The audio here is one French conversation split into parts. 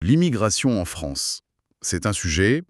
L'immigration en France, c'est un sujet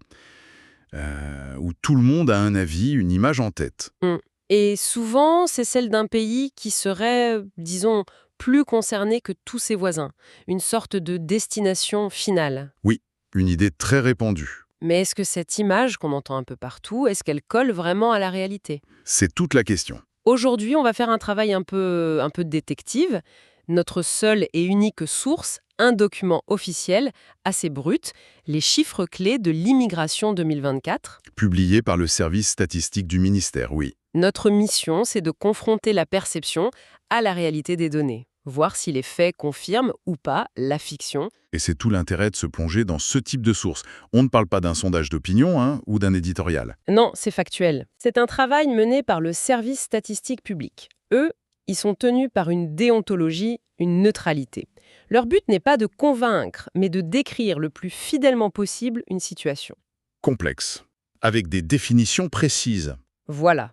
où tout le monde a un avis, une image en tête. Mm. Et souvent, c'est celle d'un pays qui serait, disons, plus concerné que tous ses voisins. Une sorte de destination finale. Oui, une idée très répandue. Mais est-ce que cette image qu'on entend un peu partout, est-ce qu'elle colle vraiment à la réalité? C'est toute la question. Aujourd'hui, on va faire un travail un peu détective. Notre seule et unique source, un document officiel, assez brut, les chiffres clés de l'immigration 2024. Publié par le service statistique du ministère, oui. Notre mission, c'est de confronter la perception à la réalité des données, voir si les faits confirment ou pas la fiction. Et c'est tout l'intérêt de se plonger dans ce type de source. On ne parle pas d'un sondage d'opinion ou d'un éditorial. Non, c'est factuel. C'est un travail mené par le service statistique public. Eux, ils sont tenus par une déontologie, une neutralité. Leur but n'est pas de convaincre, mais de décrire le plus fidèlement possible une situation. Complexe, avec des définitions précises. Voilà.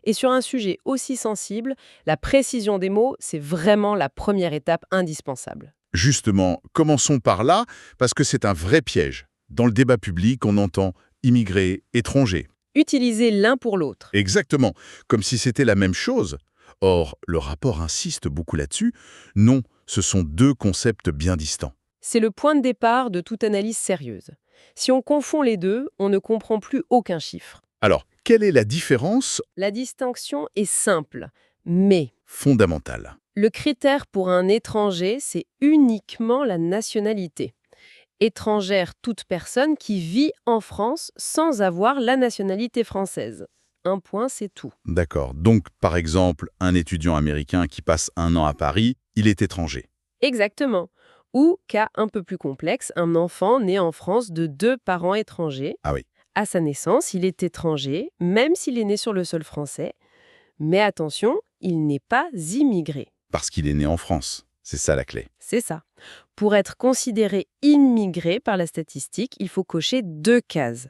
Et sur un sujet aussi sensible, la précision des mots, c'est vraiment la première étape indispensable. Justement, commençons par là, parce que c'est un vrai piège. Dans le débat public, on entend immigrés, étrangers. Utiliser l'un pour l'autre. Exactement, comme si c'était la même chose. Or, le rapport insiste beaucoup là-dessus. Non, ce sont deux concepts bien distants. C'est le point de départ de toute analyse sérieuse. Si on confond les deux, on ne comprend plus aucun chiffre. Alors, quelle est la différence La distinction est simple, mais fondamentale? le critère pour un étranger, c'est uniquement la nationalité. Étrangère toute personne qui vit en France sans avoir la nationalité française. Un point, c'est tout. D'accord. Donc, par exemple, un étudiant américain qui passe 1 an à Paris, il est étranger. Exactement. Ou, cas un peu plus complexe, un enfant né en France de 2 parents étrangers. Ah oui. À sa naissance, il est étranger, même s'il est né sur le sol français. Mais attention, il n'est pas immigré. Parce qu'il est né en France. C'est ça la clé. C'est ça. Pour être considéré immigré par la statistique, il faut cocher 2 cases.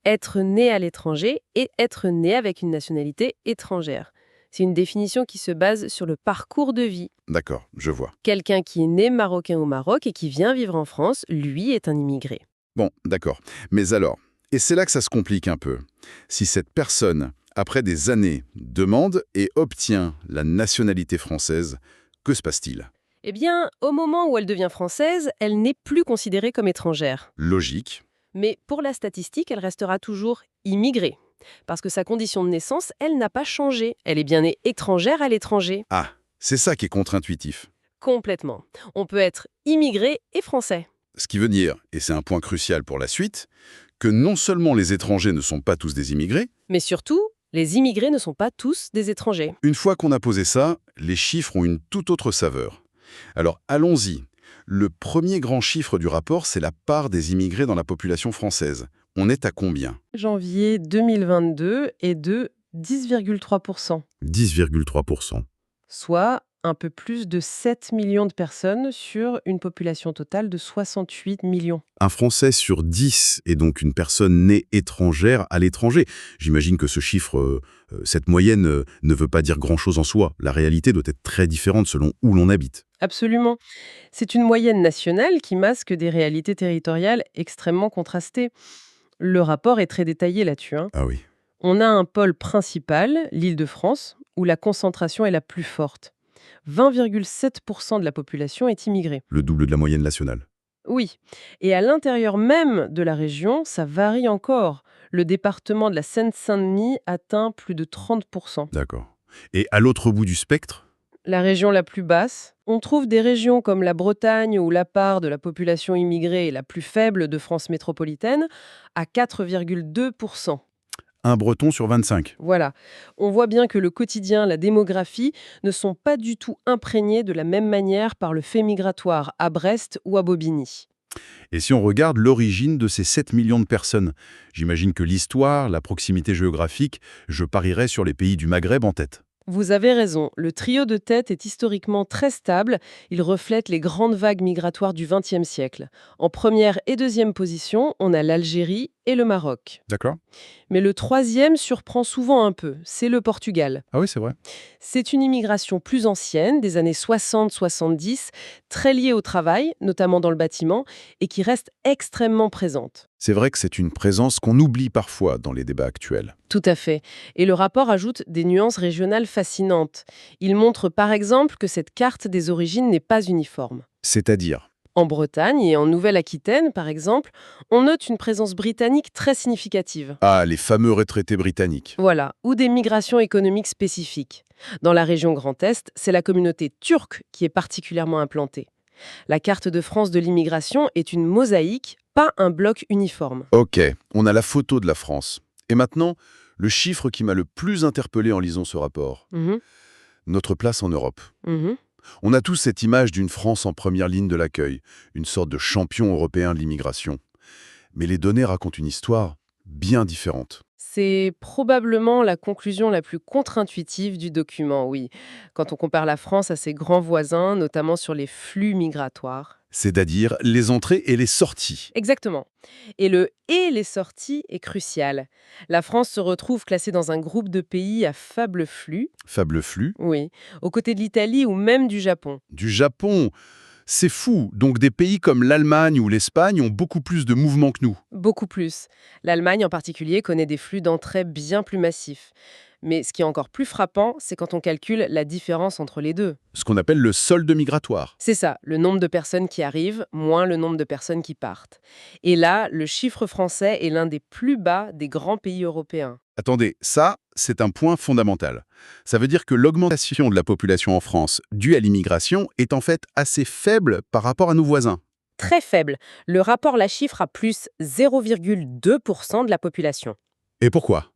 Être né à l'étranger et être né avec une nationalité étrangère. C'est une définition qui se base sur le parcours de vie. D'accord, je vois. Quelqu'un qui est né marocain au Maroc et qui vient vivre en France, lui, est un immigré. Bon, d'accord. Mais alors, et c'est là que ça se complique un peu. Si cette personne, après des années, demande et obtient la nationalité française, que se passe-t-il? Eh bien, au moment où elle devient française, elle n'est plus considérée comme étrangère. Logique. Mais pour la statistique, elle restera toujours immigrée. Parce que sa condition de naissance, elle n'a pas changé. Elle est bien née étrangère à l'étranger. Ah, c'est ça qui est contre-intuitif. Complètement. On peut être immigré et français. Ce qui veut dire, et c'est un point crucial pour la suite, que non seulement les étrangers ne sont pas tous des immigrés, Mais surtout, les immigrés ne sont pas tous des étrangers. une fois qu'on a posé ça, les chiffres ont une toute autre saveur. Alors allons-y. Le premier grand chiffre du rapport, c'est la part des immigrés dans la population française. On est à combien? Janvier 2022 est de 10,3%, 10,3%. soit un peu plus de 7 millions de personnes sur une population totale de 68 millions. Un Français sur 10 est donc une personne née étrangère à l'étranger. J'imagine que ce chiffre, cette moyenne, ne veut pas dire grand-chose en soi. La réalité doit être très différente selon où l'on habite. Absolument. C'est une moyenne nationale qui masque des réalités territoriales extrêmement contrastées. Le rapport est très détaillé là-dessus, hein. Ah oui. On a un pôle principal, l'Île-de-France, où la concentration est la plus forte. 20,7% de la population est immigrée. Le double de la moyenne nationale. Oui. Et à l'intérieur même de la région, ça varie encore. Le département de la Seine-Saint-Denis atteint plus de 30%. D'accord. Et à l'autre bout du spectre? La région la plus basse, on trouve des régions comme la Bretagne où la part de la population immigrée est la plus faible de France métropolitaine, à 4,2%. Un Breton sur 25. Voilà. On voit bien que le quotidien, la démographie, ne sont pas du tout imprégnés de la même manière par le fait migratoire à Brest ou à Bobigny. Et si on regarde l'origine de ces 7 millions de personnes, j'imagine que l'histoire, la proximité géographique, je parierais sur les pays du Maghreb en tête. Vous avez raison, le trio de tête est historiquement très stable, il reflète les grandes vagues migratoires du XXe siècle. En première et deuxième position, on a l'Algérie et le Maroc. D'accord. Mais le troisième surprend souvent un peu, c'est le Portugal. Ah oui, c'est vrai. C'est une immigration plus ancienne, des années 60-70, très liée au travail, notamment dans le bâtiment, et qui reste extrêmement présente. C'est vrai que c'est une présence qu'on oublie parfois dans les débats actuels. Tout à fait. Et le rapport ajoute des nuances régionales fascinantes. Il montre par exemple que cette carte des origines n'est pas uniforme. C'est-à-dire? En Bretagne et en Nouvelle-Aquitaine, par exemple, on note une présence britannique très significative. Ah, les fameux retraités britanniques. Voilà, ou des migrations économiques spécifiques. Dans la région Grand Est, c'est la communauté turque qui est particulièrement implantée. La carte de France de l'immigration est une mosaïque, pas un bloc uniforme. Ok, on a la photo de la France. Et maintenant, le chiffre qui m'a le plus interpellé en lisant ce rapport. Mhm, Notre place en Europe. mhm. On a tous cette image d'une France en première ligne de l'accueil, une sorte de champion européen de l'immigration. Mais les données racontent une histoire bien différente. C'est probablement la conclusion la plus contre-intuitive du document, oui, quand on compare la France à ses grands voisins, notamment sur les flux migratoires. C'est-à-dire les entrées et les sorties. Exactement. Et le et les sorties est crucial. La France se retrouve classée dans un groupe de pays à faible flux, Faible flux. oui, aux côtés de l'Italie ou même du Japon. Du Japon. C'est fou. Donc des pays comme l'Allemagne ou l'Espagne ont beaucoup plus de mouvements que nous. Beaucoup plus. L'Allemagne en particulier connaît des flux d'entrée bien plus massifs. Mais ce qui est encore plus frappant, c'est quand on calcule la différence entre les deux. Ce qu'on appelle le solde migratoire. C'est ça, le nombre de personnes qui arrivent, moins le nombre de personnes qui partent. Et là, le chiffre français est l'un des plus bas des grands pays européens. Attendez, ça, c'est un point fondamental. Ça veut dire que l'augmentation de la population en France due à l'immigration est en fait assez faible par rapport à nos voisins. Très faible. Le rapport la chiffre à plus 0,2% de la population. Et pourquoi?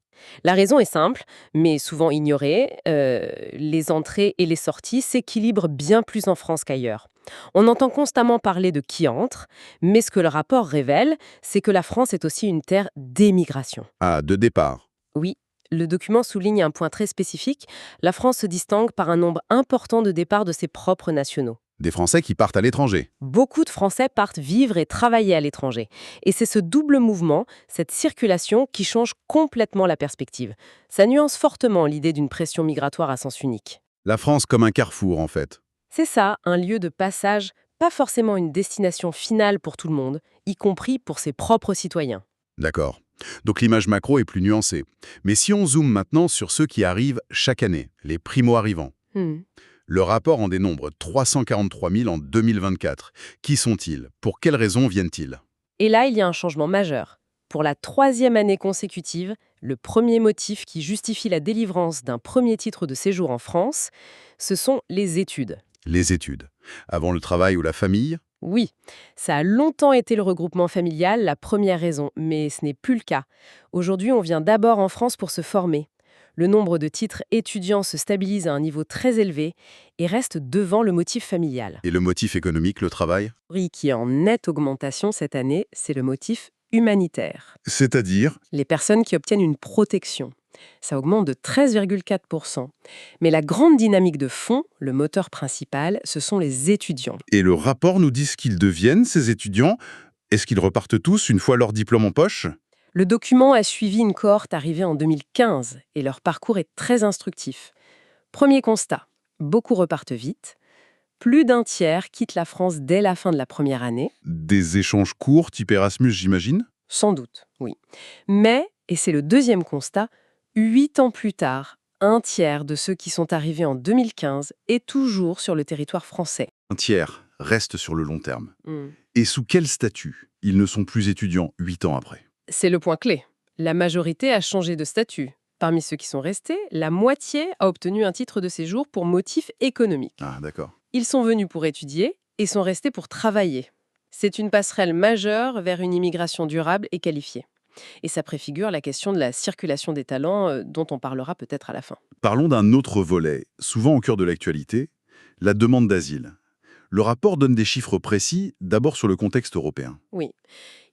La raison est simple, mais souvent ignorée. Les entrées et les sorties s'équilibrent bien plus en France qu'ailleurs. On entend constamment parler de qui entre, mais ce que le rapport révèle, c'est que la France est aussi une terre d'émigration. Ah, de départ. Oui, le document souligne un point très spécifique. La France se distingue par un nombre important de départs de ses propres nationaux. Des Français qui partent à l'étranger. Beaucoup de Français partent vivre et travailler à l'étranger. Et c'est ce double mouvement, cette circulation, qui change complètement la perspective. Ça nuance fortement l'idée d'une pression migratoire à sens unique. La France comme un carrefour, en fait. C'est ça, un lieu de passage, pas forcément une destination finale pour tout le monde, y compris pour ses propres citoyens. D'accord. Donc l'image macro est plus nuancée. Mais si on zoome maintenant sur ceux qui arrivent chaque année, les primo-arrivants, Hmm. le rapport en dénombre 343 000 en 2024. Qui sont-ils? Pour quelles raisons viennent-ils? Et là, il y a un changement majeur. Pour la 3e année consécutive, le premier motif qui justifie la délivrance d'un premier titre de séjour en France, ce sont les études. Les études. Avant le travail ou la famille? Oui, ça a longtemps été le regroupement familial, la première raison, mais ce n'est plus le cas. Aujourd'hui, on vient d'abord en France pour se former. Le nombre de titres étudiants se stabilise à un niveau très élevé et reste devant le motif familial. Et le motif économique, le travail? Oui, qui est en nette augmentation cette année, c'est le motif humanitaire. C'est-à-dire? Les personnes qui obtiennent une protection. Ça augmente de 13,4%. Mais la grande dynamique de fond, le moteur principal, ce sont les étudiants. Et le rapport nous dit ce qu'ils deviennent, ces étudiants. Est-ce qu'ils repartent tous une fois leur diplôme en poche? Le document a suivi une cohorte arrivée en 2015 et leur parcours est très instructif. Premier constat, beaucoup repartent vite. Plus d'un tiers quitte la France dès la fin de la première année. Des échanges courts, type Erasmus, j'imagine? Sans doute, oui. Mais, et c'est le deuxième constat, 8 ans plus tard, un tiers de ceux qui sont arrivés en 2015 est toujours sur le territoire français. Un tiers reste sur le long terme. Hmm. Et sous quel statut? Ils ne sont plus étudiants 8 ans après. C'est le point clé. La majorité a changé de statut. Parmi ceux qui sont restés, la moitié a obtenu un titre de séjour pour motif économique. Ah, d'accord. Ils sont venus pour étudier et sont restés pour travailler. C'est une passerelle majeure vers une immigration durable et qualifiée. Et ça préfigure la question de la circulation des talents dont on parlera peut-être à la fin. Parlons d'un autre volet, souvent au cœur de l'actualité, la demande d'asile. Le rapport donne des chiffres précis, d'abord sur le contexte européen. Oui.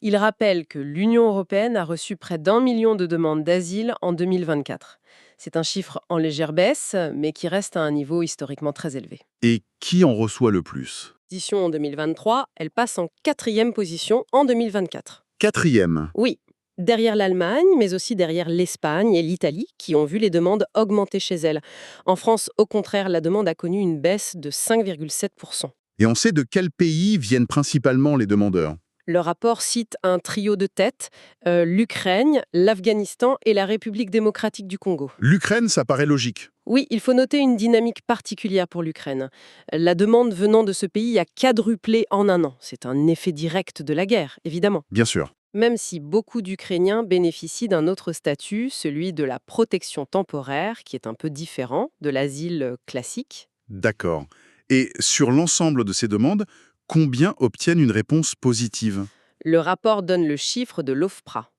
Il rappelle que l'Union européenne a reçu près d'1 million de demandes d'asile en 2024. C'est un chiffre en légère baisse, mais qui reste à un niveau historiquement très élevé. Et qui en reçoit le plus? Édition en 2023, elle passe en 4e position en 2024. 4e. Oui, derrière l'Allemagne, mais aussi derrière l'Espagne et l'Italie, qui ont vu les demandes augmenter chez elles. En France, au contraire, la demande a connu une baisse de 5,7%. Et on sait de quel pays viennent principalement les demandeurs. Le rapport cite un trio de têtes, l'Ukraine, l'Afghanistan et la République démocratique du Congo. L'Ukraine, ça paraît logique. Oui, il faut noter une dynamique particulière pour l'Ukraine. La demande venant de ce pays a quadruplé en un an. C'est un effet direct de la guerre, évidemment. Bien sûr. Même si beaucoup d'Ukrainiens bénéficient d'un autre statut, celui de la protection temporaire, qui est un peu différent de l'asile classique. D'accord. Et sur l'ensemble de ces demandes, combien obtiennent une réponse positive? Le rapport donne le chiffre de l'OFPRA.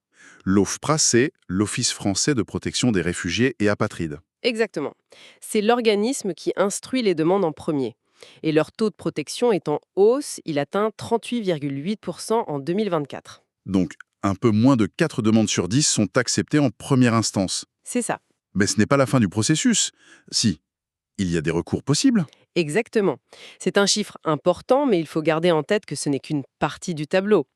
L'OFPRA, c'est l'Office français de protection des réfugiés et apatrides. Exactement. C'est l'organisme qui instruit les demandes en premier. Et leur taux de protection est en hausse, il atteint 38,8% en 2024. Donc, un peu moins de 4 demandes sur 10 sont acceptées en première instance. C'est ça. Mais ce n'est pas la fin du processus. Si, il y a des recours possibles. Exactement. C'est un chiffre important, mais il faut garder en tête que ce n'est qu'une partie du tableau.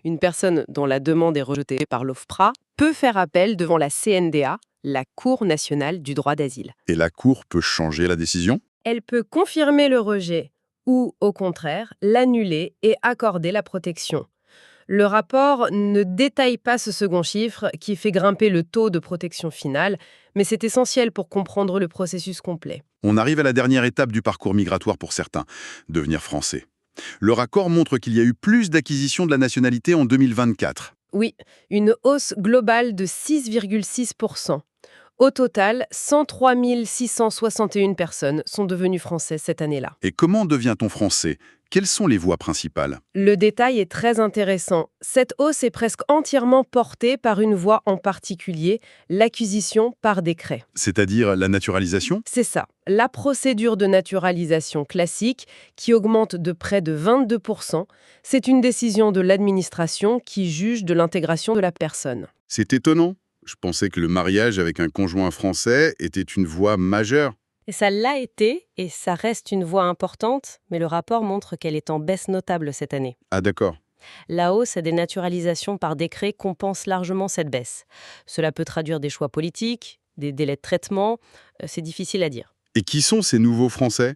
Une personne dont la demande est rejetée par l'OFPRA peut faire appel devant la CNDA, la Cour nationale du droit d'asile. Et la Cour peut changer la décision? Elle peut confirmer le rejet ou, au contraire, l'annuler et accorder la protection. Le rapport ne détaille pas ce second chiffre qui fait grimper le taux de protection finale, mais c'est essentiel pour comprendre le processus complet. On arrive à la dernière étape du parcours migratoire pour certains, devenir français. Le rapport montre qu'il y a eu plus d'acquisition de la nationalité en 2024. Oui, une hausse globale de 6,6%. Au total, 103 661 personnes sont devenues françaises cette année-là. Et comment devient-on français? Quelles sont les voies principales? Le détail est très intéressant. Cette hausse est presque entièrement portée par une voie en particulier, l'acquisition par décret. C'est-à-dire la naturalisation? C'est ça, la procédure de naturalisation classique qui augmente de près de 22%. C'est une décision de l'administration qui juge de l'intégration de la personne. C'est étonnant. Je pensais que le mariage avec un conjoint français était une voie majeure. Et ça l'a été, et ça reste une voie importante, mais le rapport montre qu'elle est en baisse notable cette année. Ah d'accord. La hausse des naturalisations par décret compense largement cette baisse. Cela peut traduire des choix politiques, des délais de traitement, c'est difficile à dire. Et qui sont ces nouveaux Français?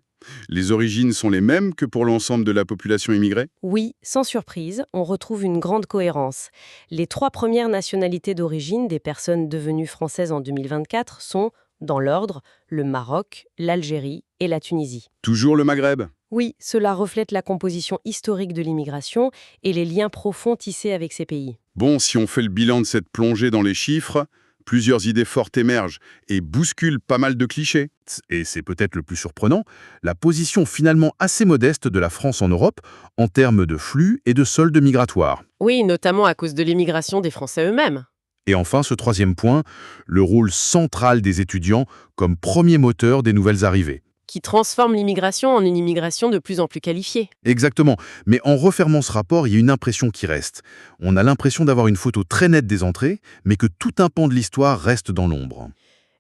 Les origines sont les mêmes que pour l'ensemble de la population immigrée? Oui, sans surprise, on retrouve une grande cohérence. Les 3 premières nationalités d'origine des personnes devenues françaises en 2024 sont, dans l'ordre, le Maroc, l'Algérie et la Tunisie. Toujours le Maghreb? Oui, cela reflète la composition historique de l'immigration et les liens profonds tissés avec ces pays. Bon, si on fait le bilan de cette plongée dans les chiffres, plusieurs idées fortes émergent et bousculent pas mal de clichés. Et c'est peut-être le plus surprenant, la position finalement assez modeste de la France en Europe en termes de flux et de solde migratoire. Oui, notamment à cause de l'immigration des Français eux-mêmes. Et enfin, ce troisième point, le rôle central des étudiants comme premier moteur des nouvelles arrivées. Qui transforme l'immigration en une immigration de plus en plus qualifiée. Exactement. Mais en refermant ce rapport, il y a une impression qui reste. On a l'impression d'avoir une photo très nette des entrées, mais que tout un pan de l'histoire reste dans l'ombre.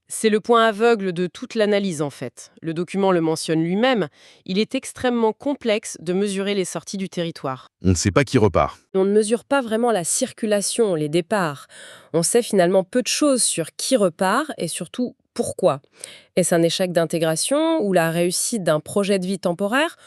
C'est le point aveugle de toute l'analyse en fait. Le document le mentionne lui-même. Il est extrêmement complexe de mesurer les sorties du territoire. On ne sait pas qui repart. On ne mesure pas vraiment la circulation, les départs. On sait finalement peu de choses sur qui repart et surtout pourquoi. Est-ce un échec d'intégration ou la réussite d'un projet de vie temporaire?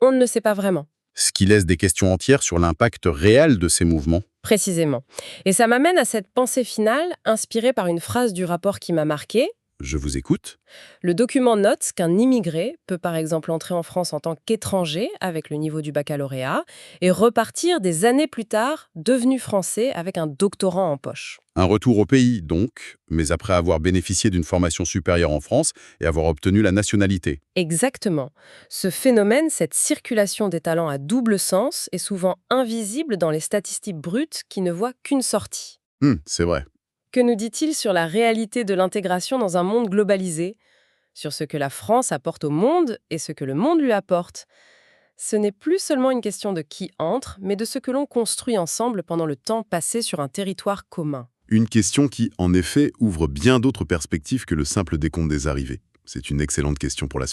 On ne le sait pas vraiment. Ce qui laisse des questions entières sur l'impact réel de ces mouvements. Précisément. Et ça m'amène à cette pensée finale, inspirée par une phrase du rapport qui m'a marquée. Je vous écoute. Le document note qu'un immigré peut par exemple entrer en France en tant qu'étranger avec le niveau du baccalauréat et repartir des années plus tard devenu français avec un doctorat en poche. Un retour au pays, donc, mais après avoir bénéficié d'une formation supérieure en France et avoir obtenu la nationalité. Exactement. Ce phénomène, cette circulation des talents à double sens, est souvent invisible dans les statistiques brutes qui ne voient qu'une sortie. C'est vrai. Que nous dit-il sur la réalité de l'intégration dans un monde globalisé? Sur ce que la France apporte au monde et ce que le monde lui apporte? Ce n'est plus seulement une question de qui entre, mais de ce que l'on construit ensemble pendant le temps passé sur un territoire commun. Une question qui, en effet, ouvre bien d'autres perspectives que le simple décompte des arrivées. C'est une excellente question pour la suite.